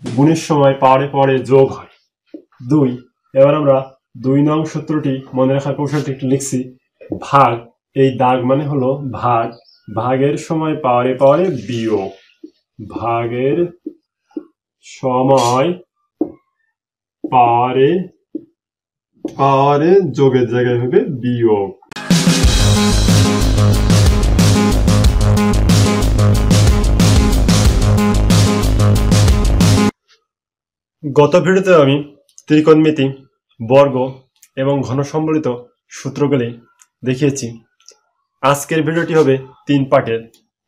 গুণের সময় পাওয়ারে পাওয়ারে যোগ হয় 2। এবার আমরা 2 নং সূত্রটি মনে রাখার কৌশলটি একটু লিখছি। ভাগ, এই দাগ মানে হলো ভাগ, ভাগের সময় পাওয়ারে পাওয়ারে বিয়োগ, ভাগের সময় পাওয়ারে পাওয়ারে যোগের জায়গায় হবে বিয়োগ। গত ভিডিওতে আমি ত্রিকোণমিতি, বর্গ এবং ঘন সম্বলিত সূত্রগুলি দেখিয়েছি। আজকের ভিডিওটি হবে 3 পার্টের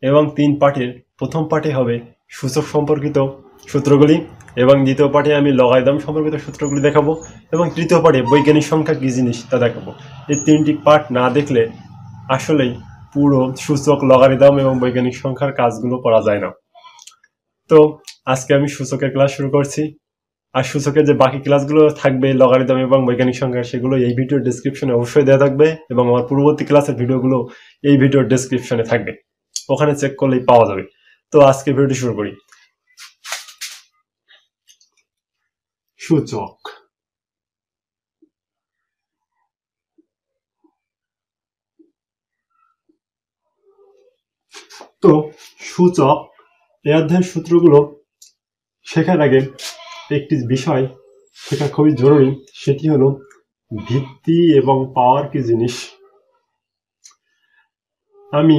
এবং 3 পার্টের প্রথম পার্টে হবে সূচক সম্পর্কিত সূত্রগুলি এবং দ্বিতীয় পার্টে আমি লগারিদম সম্পর্কিত সূত্রগুলি দেখাবো এবং তৃতীয় পার্টে বৈজ্ঞানিক সংখ্যা কী জিনিস তা দেখাবো। এই 3টি পার্ট না দেখলে আসলেই পুরো সূচক, লগারিদম এবং বৈজ্ঞানিক সংখ্যার কাজগুলো করা যায় না। তো আজকে আমি সূচকের ক্লাস শুরু করছি। আর সূচকের যে বাকি ক্লাসগুলো থাকবে লগারিদম এবং বৈজ্ঞানিক সংখ্যা, সেগুলো এই ভিডিওর ডেসক্রিপশনে অবশ্যই দেওয়া থাকবে এবং আমার পূর্ববর্তী ক্লাসের ভিডিওগুলো এই ভিডিওর ডেসক্রিপশনে থাকবে, ওখানে চেক করলেই পাওয়া যাবে। তো আজকে ভিডিওটি শুরু করি। সূচক। তো সূচক এই অধ্যায়ের সূত্রগুলো শেখার আগে একটি বিষয় শেখা খুবই জরুরি, সেটি হলো ভিত্তি এবং পাওয়ার কি জিনিস। আমি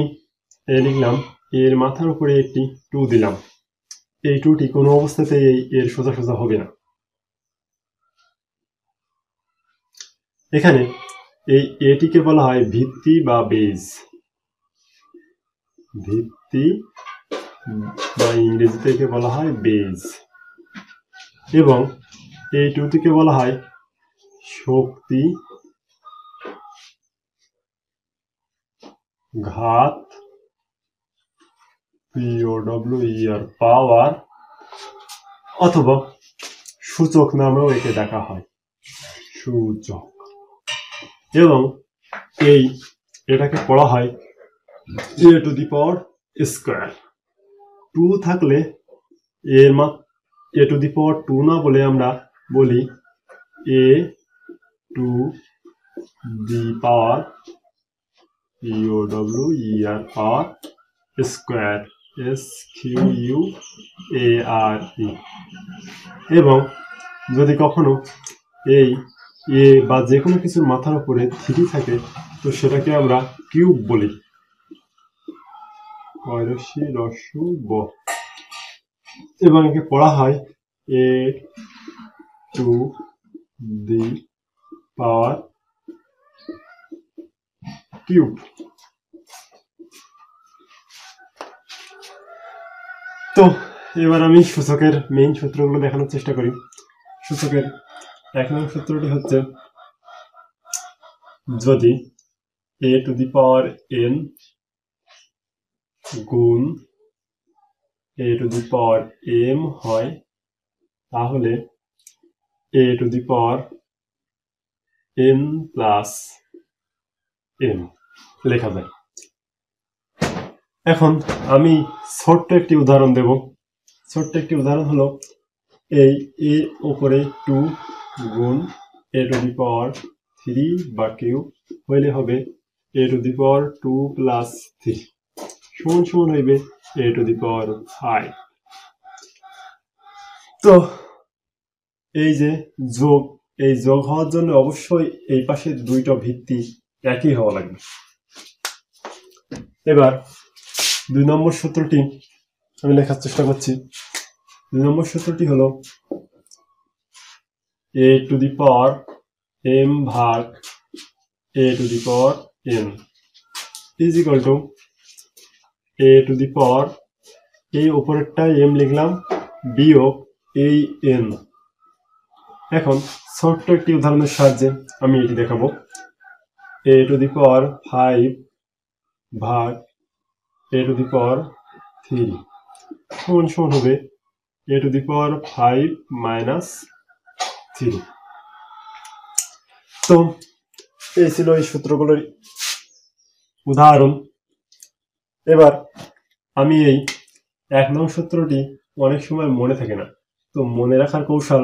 লিখলাম এর মাথার উপরে একটি 2 দিলাম, এই 2টি কোনো অবস্থাতেই এর সোজা সোজা হবে না। এখানে এই এটিকে বলা হয় ভিত্তি বা বেজ, ভিত্তি বা ইংরেজিতে একে বলা হয় বেজ, এবং এই 2টিকে বলা হয় শক্তি ঘাত, POWER পাওয়ার, অথবা সূচক নামেও একে ডাকা হয়, সূচক। এবং এটাকে পড়া হয় a to the power square. 2 থাকলে এর a টু দি পাওয়ার 2 না বলে আমরা বলি a to the power POWER power square, SQUARE। এবং যদি কখনো এই এ বা যে কোনো কিছুর মাথার উপরে 3 থাকে তো সেটাকে আমরা কিউব বলি, এবং একে পড়া হয় a to the power cube. তো এবার আমি সূচকের মেইন সূত্রগুলো দেখানোর চেষ্টা করি। সূচকের 1 নং সূত্রটি হচ্ছে যদি a to the power n গুণ a to the power m হয় তাহলে a to the power n plus m লেখা যায়। এখন আমি ছোট্ট একটি উদাহরণ দেব। ছোট্ট একটি উদাহরণ হলো এই a উপরে 2 গুণ a টু দি পাওয়ার 3 বা কিউব হইলে হবে a to the power 2 plus 3 সমান সমান হইবে a টু দি পাওয়ার 5। তো এই যে যোগ, এই যোগ হওয়ার জন্য অবশ্যই এই পাশে 2টা ভিত্তি একই হওয়া লাগবে। এবার 2 নম্বর সূত্রটি আমি লেখার চেষ্টা করছি। 2 নম্বর সূত্রটি হলো a to the power m ভাগ a to the power n is equal to a to the power, এই উপরেরটাই m লিখলাম, বিয়োগ এই n। এখন ছোট্ট একটি উদাহরণের সাহায্যে আমি এটি দেখাবো। a টু দি পাওয়ার 5 ভাগ a টু দি পাওয়ার 3 সমান সমান হবে a to the power 5 minus 3। তো এই ছিল এই সূত্রগুলোর উদাহরণ। এবার আমি এই 1 নং সূত্রটি অনেক সময় মনে থাকে না, তো মনে রাখার কৌশল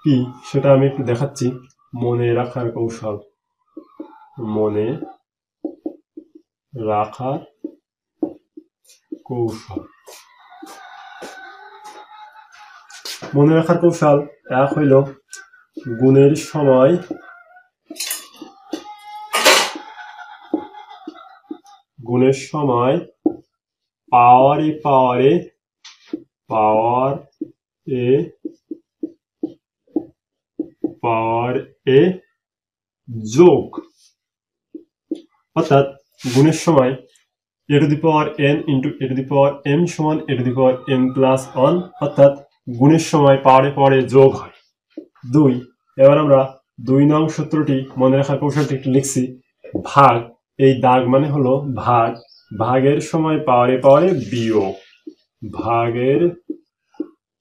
কি সেটা আমি একটু দেখাচ্ছি। মনে রাখার কৌশল, মনে রাখার কৌশল, মনে রাখার কৌশল এক হইল গুণের সময় পাওয়ারে যোগ, অর্থাৎ গুণের সময় a to the power n into a to the power m সমান a to the power m plus 1, অর্থাৎ গুণের সময় পাওয়ারে যোগ হয় 2। এবার আমরা 2 নং সূত্রটি মনে রাখার কৌশলটি একটু লিখছি। ভাগ, এই দাগ মানে হলো ভাগ, ভাগের সময় পাওয়ারে বিয়োগ, ভাগের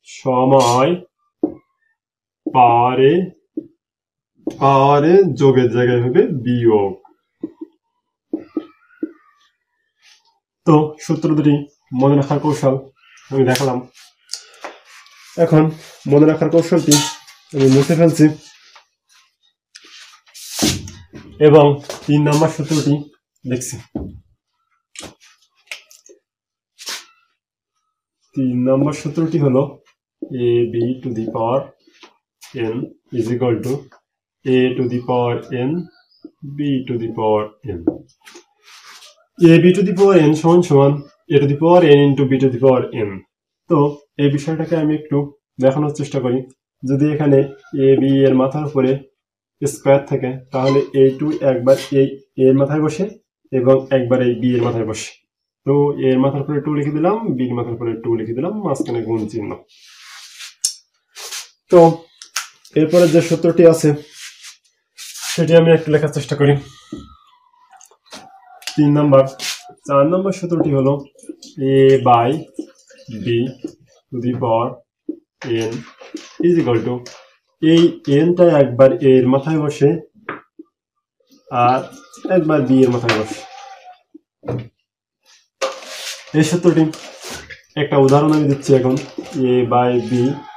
সময় পাওয়ারে যোগের জায়গায় হবে বিয়োগ। তো সূত্র দুটি মনে রাখার কৌশল আমি দেখালাম। এখন মনে রাখার কৌশলটি আমি মুছে ফেলছি এবং 3 নম্বর সূত্রটি লিখছি। 3 নম্বর সূত্রটি হলো ab to the power n is equal to a to the power n b to the power n। ab to the power n সমান a to the power n into b to the power n। তো এই বিষয়টাকে আমি একটু দেখানোর চেষ্টা করি। যদি এখানে ab এর মাথার উপরে স্কয়ার থাকে তাহলে a2 একবার এই এর মাথায় বসে এবং একবার এই b এর মাথায় বসে। তো এর মাথার উপরে 2 লিখে দিলাম, b এর মাথার উপরে 2 লিখে দিলাম, মাঝখানে গুণ চিহ্ন। তো এরপরে যে সূত্রটি আছে সেটি আমি একটু লেখার চেষ্টা করি। 4 নম্বর সূত্রটি হলো a by b to the power n is equal to, এই nটা একবার a এর মাথায় বসে আর একবার b এর মাথায় বসে। এই সূত্রটি একটা উদাহরণ আমি দিচ্ছি এখন। a by b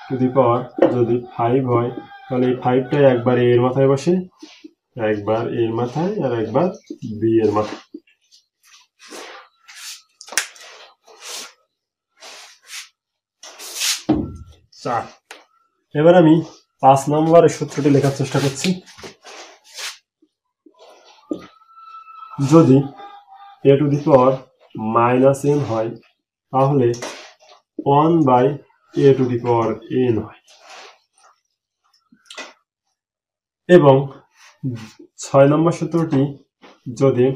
to the power যদি 5 হয় তাহলে এই 5টা একবার a এর মাথায় বসে, একবার a এর মাথায় আর একবার b এর মাথায়। এবার আমি 5 নম্বরের সূত্রটি লেখার চেষ্টা করছি। যদি a to the power -n হয় তাহলে 1 by a to the power n হয়, এবং 6 নম্বর সূত্রটি যদি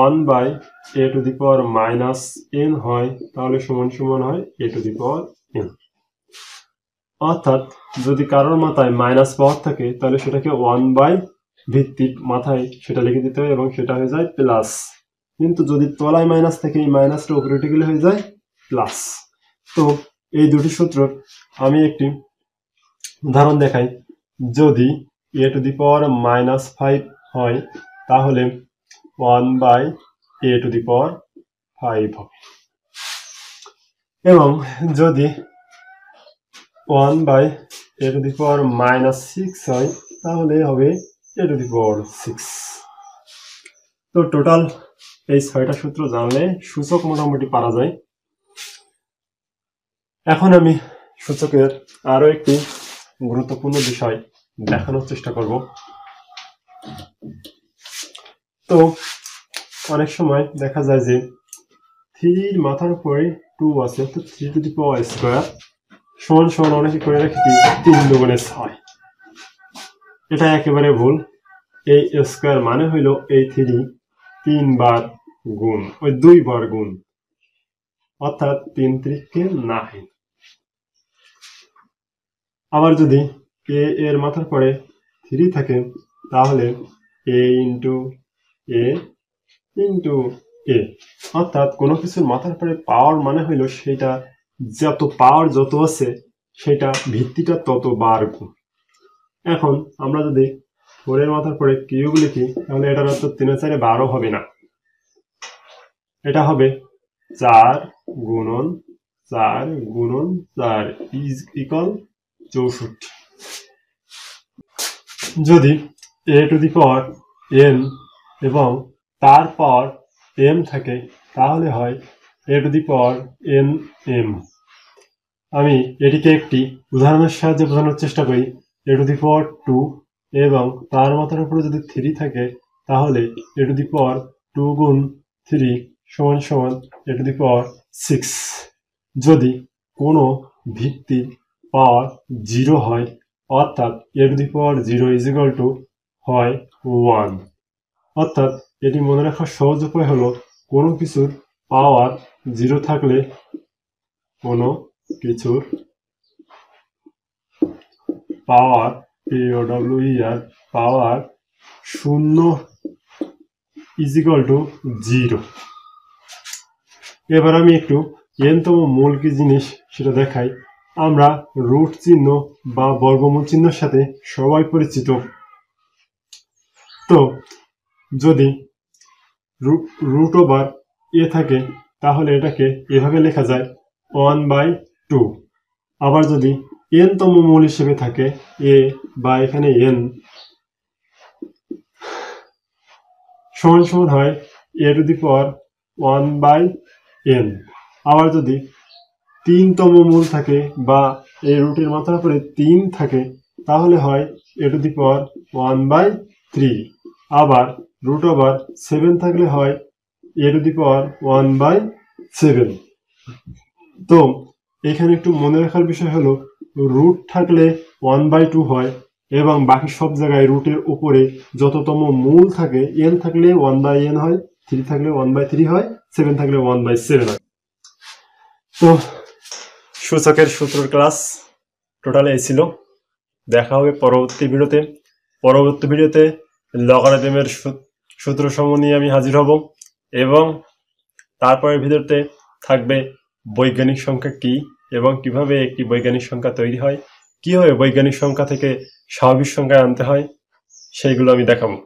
1 by a to the power -n হয় তাহলে সমান হয় a to the power n। অর্থাৎ যদি কারোর মাথায় মাইনাস পাওয়ার থাকে তাহলে সেটাকে 1 by ভিত্তিক মাথায় সেটা লিখে দিতে হয় এবং সেটা হয়ে যায় প্লাস। কিন্তু যদি তলায় মাইনাস থাকে এই মাইনাসটা উপরে উঠে গেলে হয়ে যায় প্লাস। তো এই দুটি সূত্র আমি একটি উদাহরণ দেখাই। যদি a to the power -5 হয় তাহলে 1 by a to the power 5 হবে, এবং যদি 1 by a to the power -6 হয় তাহলে হবে a to the power 6। তো টোটাল এই 6টা সূত্র জানলে সূচক মোটামুটি পারা যায়। এখন আমি সূচকের আরো একটি গুরুত্বপূর্ণ বিষয় দেখানোর চেষ্টা করব। তো অনেক সময় দেখা যায় যে 3 এর মাথার উপরে 2 আছে, তো 3 to the power স্কয়ার সমান অনেকে করে রাখি 3 দুগুণে 6। এটা একেবারে ভুল। এই স্কয়ার মানে হইল এই 3 বার গুণ, ওই 2 বার গুণ, অর্থাৎ 3 ত্রিকে 9। আবার যদি a এর মাথার পরে 3 থাকে তাহলে a ইন্টু a, অর্থাৎ কোনো কিছুর মাথার পরে পাওয়ার মানে হইল সেটা যত পাওয়ার যত আছে সেটা ভিত্তিটা তত বার গুণ। এখন আমরা যদি 4 এর মাথার পরে কিউব লিখি তাহলে এটার অর্থ 3 এর 4 12 হবে না, এটা হবে 4 গুণন 4 গুণন 4 ইজ ইকুয়াল 64। যদি a to the power n এবং তার পাওয়ার m থাকে তাহলে হয় a to the power n m। আমি এটিকে একটি উদাহরণের সাহায্যে বোঝানোর চেষ্টা করি। a টু দি পাওয়ার 2 এবং তার মাথার উপরে যদি 3 থাকে তাহলে a টু দি পাওয়ার 2 গুণ 3 সমান সমান a টু দি পাওয়ার 6। যদি কোনো ভিত্তির পাওয়ার 0 হয় অর্থাৎ a to the power 0 is equal two হয় 1। অর্থাৎ এটি মনে রাখার সহজ উপায় হলো কোনো কিছুর পাওয়ার 0 থাকলে কোনো কিছুর পাওয়ার POWER power 0 is equal two 0। এবার আমি একটু n-তম মূল কি জিনিস সেটা দেখাই। আমরা রুট চিহ্ন বা বর্গমূল চিহ্নের সাথে সবাই পরিচিত। তো যদি রুট ওভার a থাকে তাহলে এটাকে এভাবে লেখা যায় 1/2। আবার যদি n-তম মূল হিসেবে থাকে a বা এখানে n সমান সমান হয় a to the power 1/n। আবার যদি 3-তম মূল থাকে বা এই রুটের মাথার উপরে 3 থাকে তাহলে হয় a টু দি পাওয়ার 1/3। আবার রুট ওভার 7 থাকলে হয় a টু দি পাওয়ার 1/7। তো এখানে একটু মনে রাখার বিষয় হলো রুট থাকলে 1/2 হয় এবং বাকি সব জায়গায় রুটের উপরে যততম মূল থাকে n থাকলে 1/n হয়, 3 থাকলে 1/3 হয়, 7 থাকলে 1/7 হয়। তো সূচকের সূত্রের ক্লাস টোটাল এই ছিল। দেখা হবে পরবর্তী ভিডিওতে লগারিদমের সূত্র সমূহ নিয়ে আমি হাজির হব এবং তারপরের ভিডিওতে থাকবে বৈজ্ঞানিক সংখ্যা কি এবং কিভাবে একটি বৈজ্ঞানিক সংখ্যা তৈরি হয়, কিভাবে বৈজ্ঞানিক সংখ্যা থেকে স্বাভাবিক সংখ্যায় আনতে হয় সেইগুলো আমি দেখাবো।